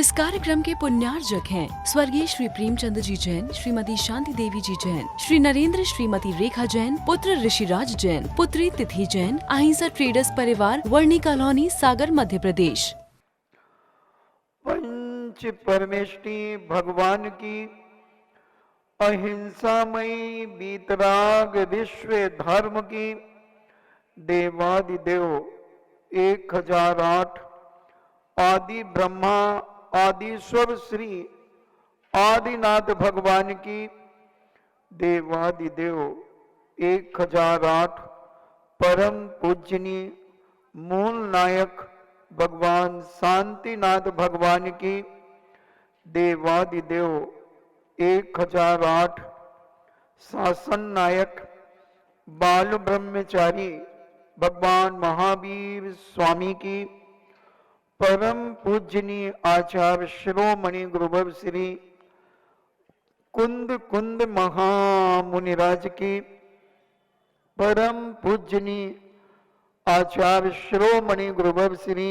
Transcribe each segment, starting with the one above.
इस कार्यक्रम के पुण्यार्जक हैं स्वर्गीय श्री प्रेमचंद जी जैन, श्रीमती शांति देवी जी जैन, श्री नरेंद्र श्रीमती रेखा जैन, पुत्र ऋषिराज जैन, पुत्री तिथि जैन, अहिंसा ट्रेडर्स परिवार, वर्णी कॉलोनी, सागर, मध्य प्रदेश। पंच परमेष्टि भगवान की अहिंसामयी बीतराग विश्व धर्म की देवादिदेव 1008 आदि ब्रह्मा आदिश्वर श्री आदिनाथ भगवान की देवादिदेव 1008 परम पूजनीय मूल नायक भगवान शांतिनाथ भगवान की देवादिदेव 1008 शासन नायक बाल ब्रह्मचारी भगवान महावीर स्वामी की परम पूजनीय आचार्य शिरोमणि गुरुवर श्री कुंद कुंद महामुनिराज की परम पूजनीय आचार्य शिरोमणि गुरुवर श्री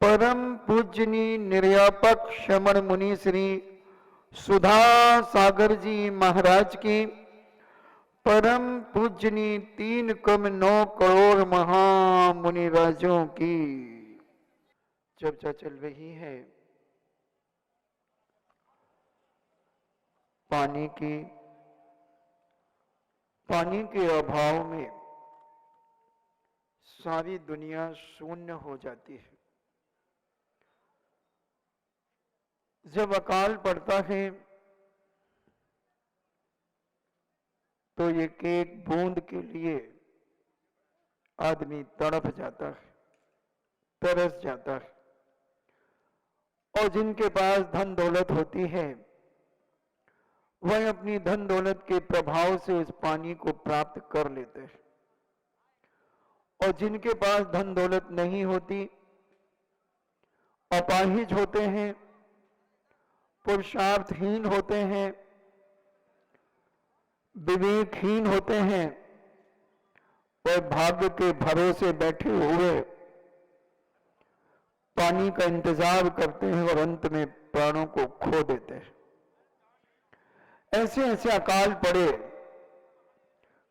परम पूजनीय निर्यापक श्रमण मुनि श्री सुधा सागर जी महाराज की परम पूजनीय 3,9 करोड़ महामुनिराजों की चर्चा चल रही है पानी की। पानी के अभाव में सारी दुनिया शून्य हो जाती है। जब अकाल पड़ता है तो एक एक बूंद के लिए आदमी तड़प जाता है, तरस जाता है। और जिनके पास धन दौलत होती है वह अपनी धन दौलत के प्रभाव से उस पानी को प्राप्त कर लेते हैं, और जिनके पास धन दौलत नहीं होती, अपाहिज होते हैं, पुरुषार्थहीन होते हैं, विवेकहीन होते हैं, वह भाग्य के भरोसे बैठे हुए पानी का इंतजार करते हैं और अंत में प्राणों को खो देते हैं। ऐसे ऐसे अकाल पड़े,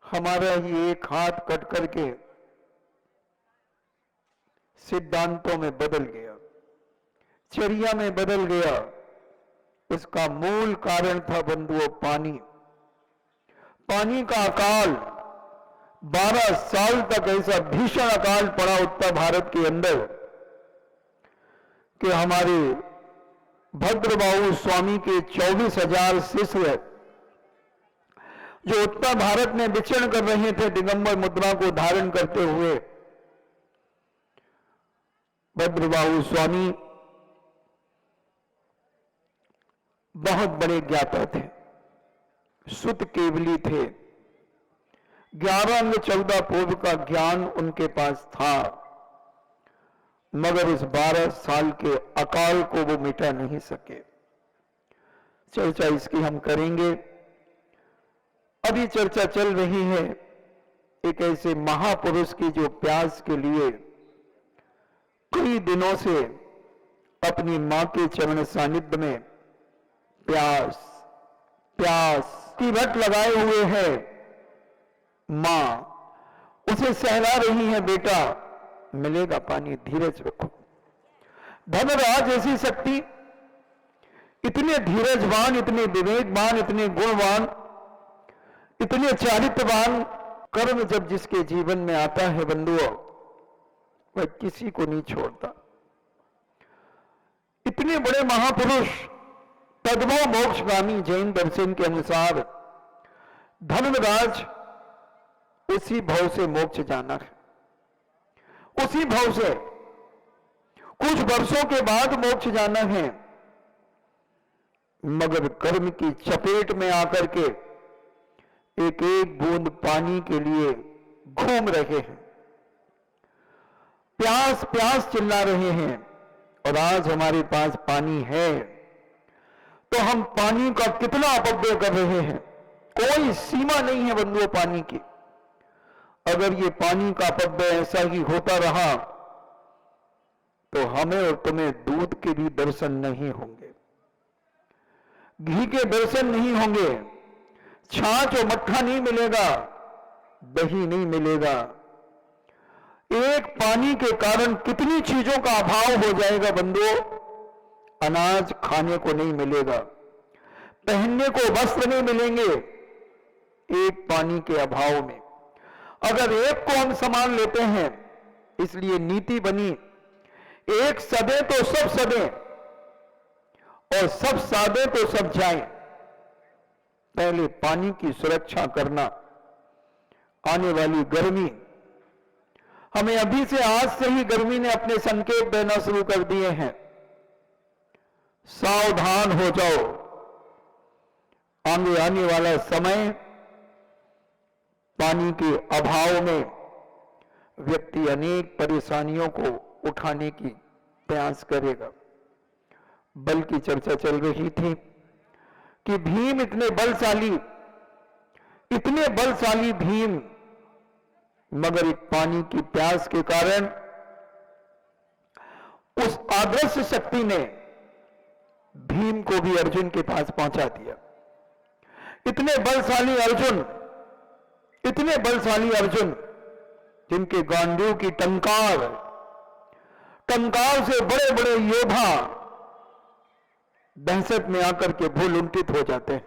हमारा ही एक हाथ कट करके सिद्धांतों में बदल गया, चर्या में बदल गया। उसका मूल कारण था बंधुओं पानी। पानी का अकाल 12 साल तक ऐसा भीषण अकाल पड़ा उत्तर भारत के अंदर कि हमारे भद्रबाहु स्वामी के 24,000 शिष्य जो उत्तर भारत में विचरण कर रहे थे दिगंबर मुद्रा को धारण करते हुए, भद्रबाहु स्वामी बहुत बड़े ज्ञाता थे, सुत केवली थे, 11 अंग 14 पूर्व का ज्ञान उनके पास था, मगर इस 12 साल के अकाल को वो मिटा नहीं सके। चर्चा इसकी हम करेंगे। अभी चर्चा चल रही है एक ऐसे महापुरुष की जो प्यास के लिए कई दिनों से अपनी मां के चरण सानिध्य में प्यास की रट लगाए हुए है। मां उसे सहला रही है, बेटा मिलेगा पानी, धीरज रखो। धनराज ऐसी शक्ति, इतने धीरजवान, इतने विवेकवान, इतने गुणवान, इतने चारित्रवान कर्म जब जिसके जीवन में आता है बंधुओं, वह किसी को नहीं छोड़ता। इतने बड़े महापुरुष तद्भव मोक्षगामी जैन दर्शन के अनुसार धर्मराज उसी भाव से मोक्ष जाना है, उसी भाव से कुछ वर्षों के बाद मोक्ष जाना है, मगर कर्म की चपेट में आकर के एक एक बूंद पानी के लिए घूम रहे हैं, प्यास प्यास चिल्ला रहे हैं। और आज हमारे पास पानी है तो हम पानी का कितना अपव्यय कर रहे हैं, कोई सीमा नहीं है बंधुओं पानी की। अगर ये पानी का अपव्यय ऐसा ही होता रहा तो हमें और तुम्हें दूध के भी दर्शन नहीं होंगे, घी के दर्शन नहीं होंगे, छाछ और मट्ठा नहीं मिलेगा, दही नहीं मिलेगा। एक पानी के कारण कितनी चीजों का अभाव हो जाएगा बंधुओं। अनाज खाने को नहीं मिलेगा, पहनने को वस्त्र नहीं मिलेंगे, एक पानी के अभाव में। अगर एक को हम संभाल लेते हैं, इसलिए नीति बनी एक सदे तो सब सदे और सब सादे तो सब जाएं। पहले पानी की सुरक्षा करना। आने वाली गर्मी, हमें अभी से आज से ही गर्मी ने अपने संकेत देना शुरू कर दिए हैं। सावधान हो जाओ, आने वाला समय पानी के अभाव में व्यक्ति अनेक परेशानियों को उठाने की प्रयास करेगा। बल की चर्चा चल रही थी कि भीम इतने बलशाली भीम, मगर एक पानी की प्यास के कारण उस आदर्श शक्ति ने भीम को भी अर्जुन के पास पहुंचा दिया। इतने बलशाली अर्जुन जिनके गांडीव की टंकार से बड़े बड़े योद्धा दहशत में आकर के भूलुंठित हो जाते हैं,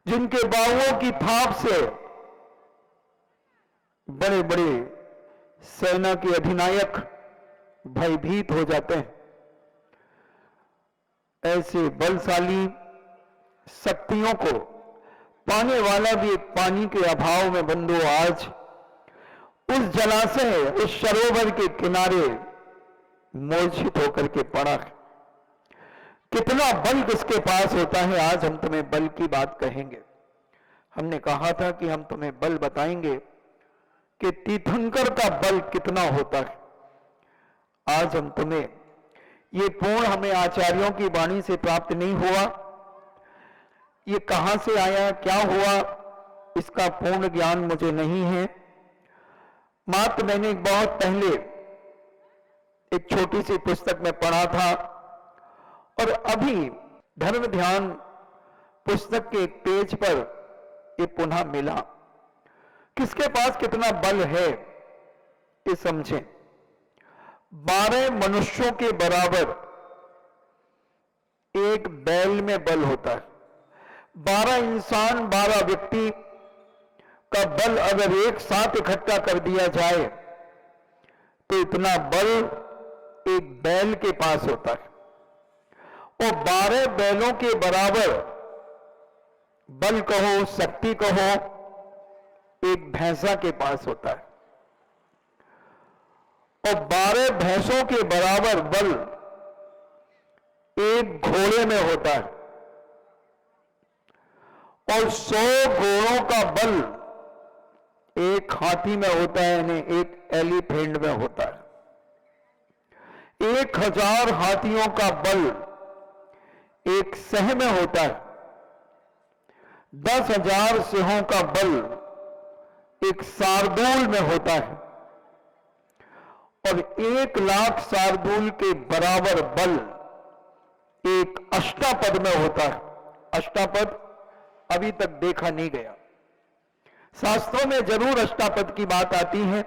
जिनके बाहुओं की थाप से बड़े बड़े सेना के अधिनायक भयभीत हो जाते हैं। ऐसे बलशाली शक्तियों को पाने वाला भी एक पानी के अभाव में बंधु आज उस जलाशय, उस सरोवर के किनारे मूर्छित होकर के पड़ा है। कितना बल किसके पास होता है, आज हम तुम्हें बल की बात कहेंगे। हमने कहा था कि हम तुम्हें बल बताएंगे कि तीर्थंकर का बल कितना होता है। आज हम तुम्हें ये पूर्ण हमें आचार्यों की वाणी से प्राप्त नहीं हुआ, ये कहां से आया, क्या हुआ, इसका पूर्ण ज्ञान मुझे नहीं है। मात्र मैंने बहुत पहले एक छोटी सी पुस्तक में पढ़ा था और अभी धर्म ध्यान पुस्तक के एक पेज पर ये पुनः मिला। किसके पास कितना बल है ये समझें। 12 मनुष्यों के बराबर एक बैल में बल होता है। 12 इंसान, 12 व्यक्ति का बल अगर एक साथ इकट्ठा कर दिया जाए तो इतना बल एक बैल के पास होता है। और 12 बैलों के बराबर बल कहो, शक्ति कहो, एक भैंसा के पास होता है। और 12 भैंसों के बराबर बल एक घोड़े में होता है। और 100 घोड़ों का बल एक हाथी में होता है, यानी एक एलिफेंट में होता है। 1000 हाथियों का बल एक सह में होता है। 10,000 सिंहों का बल एक शार्दूल में होता है। और 1,00,000 शार्दूल के बराबर बल एक अष्टापद में होता है। अष्टापद अभी तक देखा नहीं गया, शास्त्रों में जरूर अष्टापद की बात आती है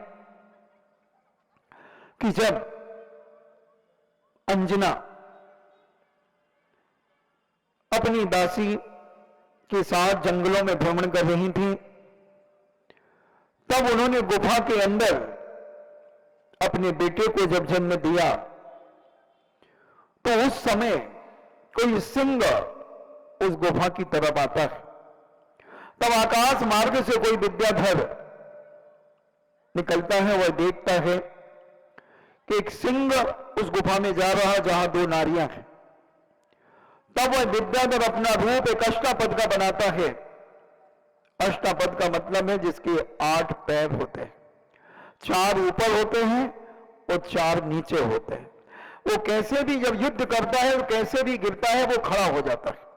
कि जब अंजना अपनी दासी के साथ जंगलों में भ्रमण कर रही थी, तब उन्होंने गुफा के अंदर अपने बेटे को जब जन्म दिया तो उस समय कोई सिंह उस गुफा की तरफ आता है। तब आकाश मार्ग से कोई विद्याधर निकलता है, वह देखता है कि एक सिंह उस गुफा में जा रहा जहां 2 नारियां हैं। तब वह विद्याधर अपना रूप एक अष्टापद का बनाता है। अष्टापद का मतलब है जिसके 8 पैर होते हैं, 4 ऊपर होते हैं और 4 नीचे होते हैं। वो कैसे भी जब युद्ध करता है और कैसे भी गिरता है वो खड़ा हो जाता है।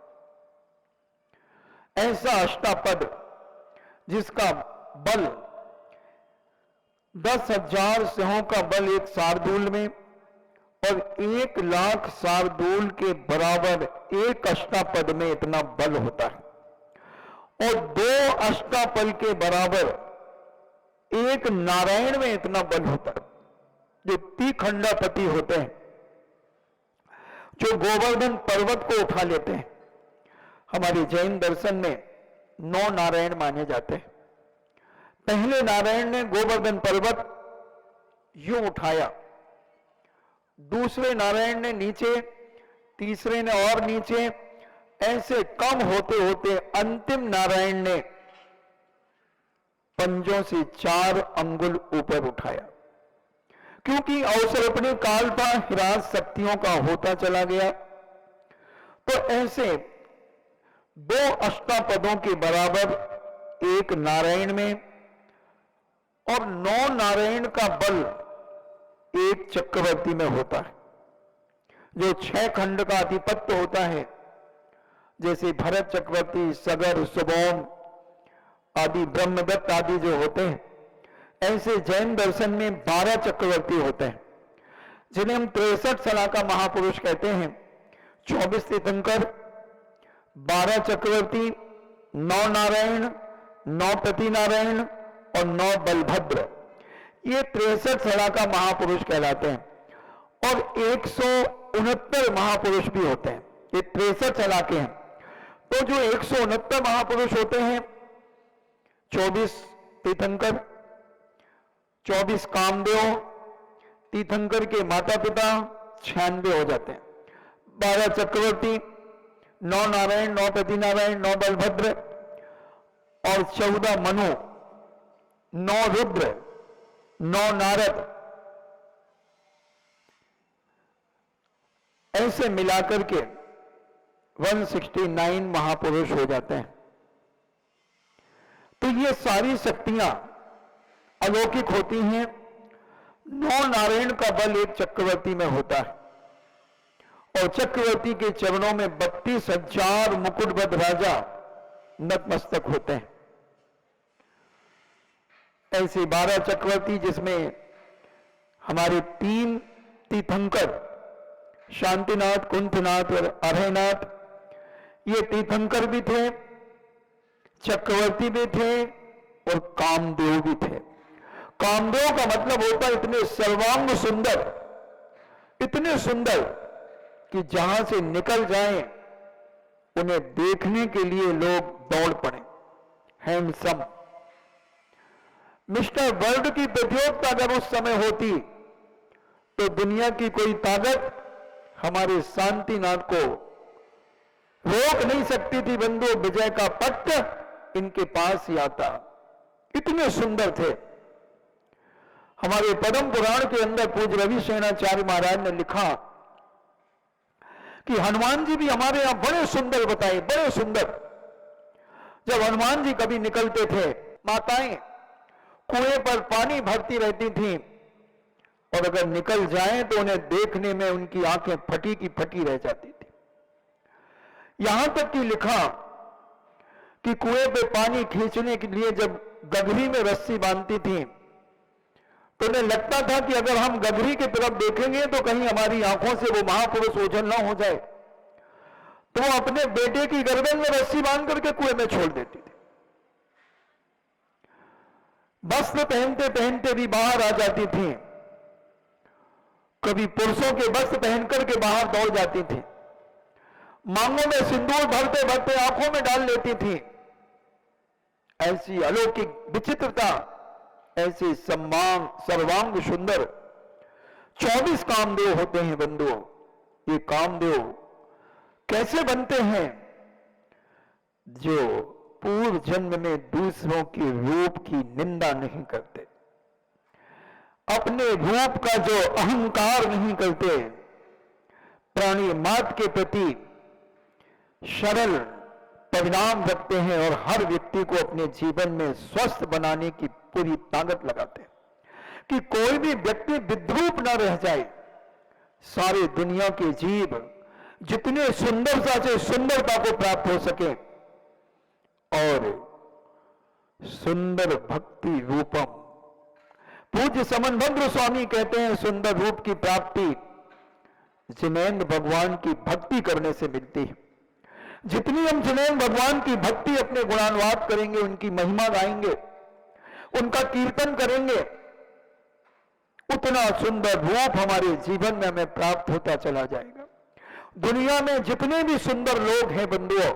ऐसा अष्टापद जिसका बल 10,000 सिंहों का बल एक शार्दूल में और 1,00,000 शार्दूल के बराबर एक अष्टापद में इतना बल होता है और 2 अष्टापद के बराबर एक नारायण में इतना बल होता है। जो तीखंडापति होते हैं, जो गोवर्धन पर्वत को उठा लेते हैं, हमारे जैन दर्शन में 9 नारायण माने जाते हैं। पहले नारायण ने गोवर्धन पर्वत यूं उठाया, दूसरे नारायण ने नीचे, तीसरे ने और नीचे, ऐसे कम होते होते अंतिम नारायण ने पंजों से 4 अंगुल ऊपर उठाया। क्योंकि अवसर अपने काल था, ह्रास शक्तियों का होता चला गया, तो ऐसे 2 अष्टापदों के बराबर एक नारायण में और 9 नारायण का बल एक चक्रवर्ती में होता है। जो 6 खंड का आधिपत्य होता है, जैसे भरत चक्रवर्ती, सगर, सुबोम आदि, ब्रह्मदत्त आदि जो होते हैं, ऐसे जैन दर्शन में 12 चक्रवर्ती होते हैं, जिन्हें हम 63 सला का महापुरुष कहते हैं। 24 तीर्थंकर, 12 चक्रवर्ती, 9 नारायण, 9 प्रतिनारायण और 9 बलभद्र, ये 63 सला का महापुरुष कहलाते हैं। और 169 महापुरुष भी होते हैं, ये 63 सला के हैं। तो जो 169 महापुरुष होते हैं, 24 तीर्थंकर, 24 कामदेव, तीर्थंकर के माता पिता 96 हो जाते हैं, 12 चक्रवर्ती, 9 नारायण, 9 प्रतिनारायण, 9 बलभद्र और 14 मनु, 9 रुद्र, 9 नारद, ऐसे मिलाकर के 169 महापुरुष हो जाते हैं। तो ये सारी शक्तियां अलौकिक होती हैं। 9 नारायण का बल एक चक्रवर्ती में होता है और चक्रवर्ती के चरणों में 32,000 मुकुटबद्ध राजा नतमस्तक होते हैं। ऐसे 12 चक्रवर्ती, जिसमें हमारे 3 तीर्थंकर, शांतिनाथ, कुंठनाथ और अभयनाथ, ये तीर्थंकर भी थे, चक्रवर्ती भी थे और कामदेव भी थे। कामदेव का मतलब होता है इतने सर्वांग सुंदर, इतने सुंदर कि जहां से निकल जाएं उन्हें देखने के लिए लोग दौड़ पड़े। हैंडसम, मिस्टर वर्ल्ड की प्रतियोगिता अगर उस समय होती तो दुनिया की कोई ताकत हमारे शांतिनाथ को रोक नहीं सकती थी। बंधु, विजय का पट्ट इनके पास ही आता, इतने सुंदर थे। हमारे पद्म पुराण के अंदर पूज्य रवि सेनाचार्य महाराज ने लिखा कि हनुमान जी भी हमारे यहां बड़े सुंदर बताए, बड़े सुंदर। जब हनुमान जी कभी निकलते थे, माताएं कुएं पर पानी भरती रहती थीं और अगर निकल जाएं तो उन्हें देखने में उनकी आंखें फटी की फटी रह जाती थी। यहां तक कि लिखा कि कुएं पे पानी खींचने के लिए जब गगरी में रस्सी बांधती थी तो उन्हें लगता था कि अगर हम गगरी की तरफ देखेंगे तो कहीं हमारी आंखों से वो महापुरुष ओझल ना हो जाए, तो वो अपने बेटे की गर्दन में रस्सी बांध करके कुएं में छोड़ देती थी। वस्त्र पहनते पहनते भी बाहर आ जाती थी, कभी पुरुषों के वस्त्र पहनकर के बाहर दौड़ जाती थी, मांगों में सिंदूर भरते भरते आंखों में डाल लेती थी। ऐसी अलौकिक विचित्रता, ऐसे सर्वांग सुंदर 24 कामदेव होते हैं बंधुओं। ये कामदेव कैसे बनते हैं? जो पूर्व जन्म में दूसरों के रूप की निंदा नहीं करते, अपने रूप का जो अहंकार नहीं करते, प्राणी मात्र के प्रति सरल परिणाम रखते हैं और हर व्यक्ति को अपने जीवन में स्वस्थ बनाने की पूरी ताकत लगाते हैं कि कोई भी व्यक्ति विद्रूप न रह जाए। सारे दुनिया के जीव जितने सुंदरता से सुंदरता को प्राप्त हो सके और सुंदर भक्ति रूपम, पूज्य समनभद्र स्वामी कहते हैं सुंदर रूप की प्राप्ति जिनेंद्र भगवान की भक्ति करने से मिलती है। जितनी हम जिनेंद्र भगवान की भक्ति अपने गुणानुवाद करेंगे, उनकी महिमा गाएंगे, उनका कीर्तन करेंगे, उतना सुंदर रूप हमारे जीवन में हमें प्राप्त होता चला जाएगा। दुनिया में जितने भी सुंदर लोग हैं बंधुओं,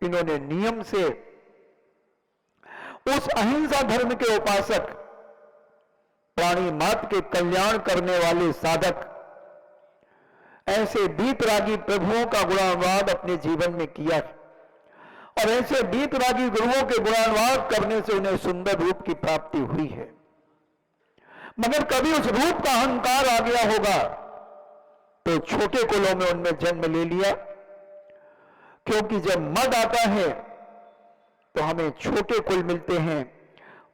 इन्होंने नियम से उस अहिंसा धर्म के उपासक, प्राणी मात्र के कल्याण करने वाले साधक, ऐसे बीतरागी प्रभुओं का गुणानुवाद अपने जीवन में किया और ऐसे बीतरागी गुरुओं के गुणानुवाद करने से उन्हें सुंदर रूप की प्राप्ति हुई है। मगर कभी उस रूप का अहंकार आ गया होगा तो छोटे कुलों में उनने जन्म ले लिया, क्योंकि जब मद आता है तो हमें छोटे कुल मिलते हैं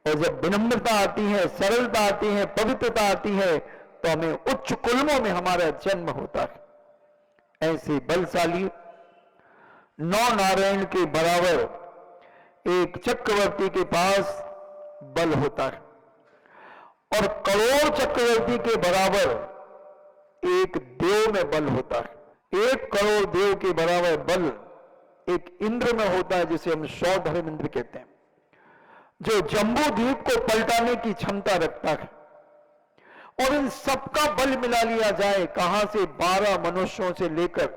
और जब विनम्रता आती है, सरलता आती है, पवित्रता आती है तो हमें उच्च कुलमों में हमारा जन्म होता है। ऐसे बलशाली नौ नारायण के बराबर एक चक्रवर्ती के पास बल होता है और करोड़ चक्रवर्ती के बराबर एक देव में बल होता है। 1 करोड़ देव के बराबर बल एक इंद्र में होता है, जिसे हम 100 धर्मेंद्र कहते हैं, जो जम्बू द्वीप को पलटाने की क्षमता रखता है। और इन सबका बल मिला लिया जाए, कहां से 12 मनुष्यों से लेकर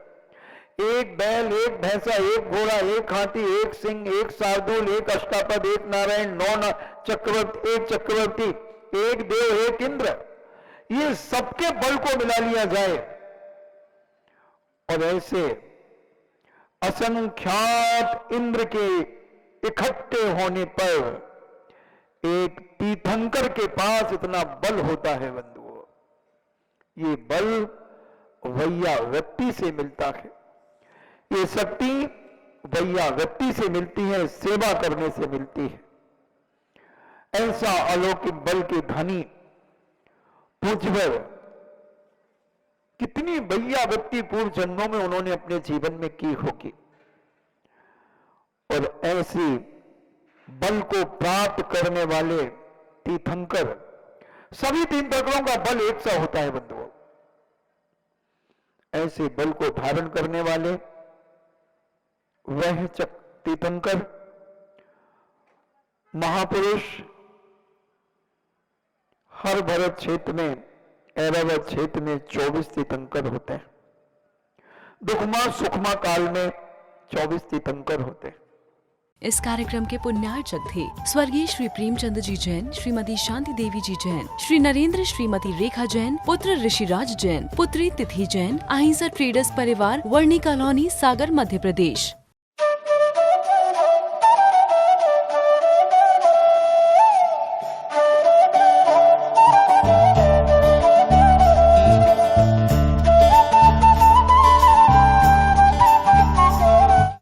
1 बैल, 1 भैंसा, 1 घोड़ा, 1 हाथी, 1 सिंह, 1 शार्दूल, 1 अष्टापद, 1 नारायण, 9 चक्रवर्ती, 1 चक्रवर्ती, 1 देव, 1 इंद्र, ये सबके बल को मिला लिया जाए और ऐसे असंख्यात इंद्र के इकट्ठे होने पर एक तीर्थंकर के पास इतना बल होता है बंधुओं। ये बल वैयावृत्ति से मिलता है, ये शक्ति वैयावृत्ति से मिलती है, सेवा करने से मिलती है। ऐसा अलौकिक बल के धनी पूज्यवर कितनी वैयावृत्ति पूर्व जन्मों में उन्होंने अपने जीवन में की होगी और ऐसी बल को प्राप्त करने वाले तीर्थंकर, सभी तीर्थंकरों का बल एक सा होता है बंधुओं। ऐसे बल को धारण करने वाले वह तीर्थंकर महापुरुष हर भरत क्षेत्र में, ऐरावत क्षेत्र में 24 तीर्थंकर होते हैं। दुखमा सुखमा काल में 24 तीर्थंकर होते हैं। इस कार्यक्रम के पुण्यार्चक थे स्वर्गीय श्री प्रेमचंद जी जैन, श्रीमती शांति देवी जी जैन, श्री नरेंद्र श्रीमती रेखा जैन, पुत्र ऋषिराज जैन, पुत्री तिथि जैन, अहिंसा ट्रेडर्स परिवार, वर्णी कॉलोनी, सागर, मध्य प्रदेश।